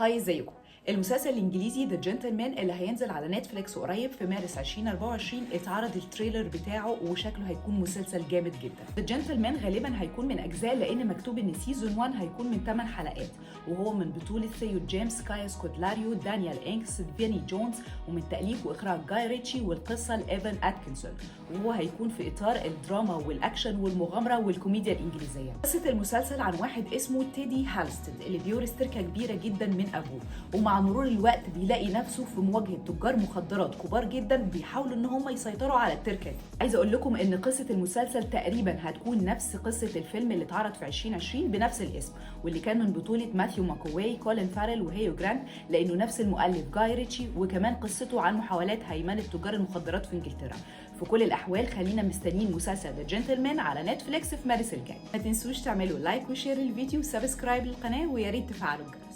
هاي ازيكم. المسلسل الانجليزي ذا جنتلمان اللي هينزل على نتفليكس قريب في مارس 2024 اتعرض التريلر بتاعه وشكله هيكون مسلسل جامد جدا. ذا جنتلمان غالبا هيكون من اجزاء لان مكتوب ان سيزون 1 هيكون من 8 حلقات، وهو من بطولة ثيو جيمس، كايا سكودلاريو، دانيال انكس، فيني جونز، ومن تأليف واخراج جاي ريتشي، والقصة لإيفان اتكنسون، وهو هيكون في اطار الدراما والاكشن والمغامرة والكوميديا الانجليزية. قصة المسلسل عن واحد اسمه تيدي هالستد اللي بيورث تركة كبيرة جدا من ابوه، ومع مرور الوقت بيلاقي نفسه في مواجهه تجار مخدرات كبار جدا بيحاولوا ان هم يسيطروا على التركه دي. عايزه اقول لكم ان قصه المسلسل تقريبا هتكون نفس قصه الفيلم اللي اتعرض في 2020 بنفس الاسم، واللي كان من بطوله ماثيو ماكوواي، كولين فارل، وهيو جرانت، لانه نفس المؤلف جاي ريتشي، وكمان قصته عن محاولات هيمنه تجار المخدرات في انجلترا. في كل الاحوال خلينا مستنيين مسلسل ذا جنتلمان على نتفليكس في مارس الجاي. ما تنسوش تعملوا لايك وشير الفيديو وسبسكرايب للقناه، ويا ريت تفعلوا الجرس.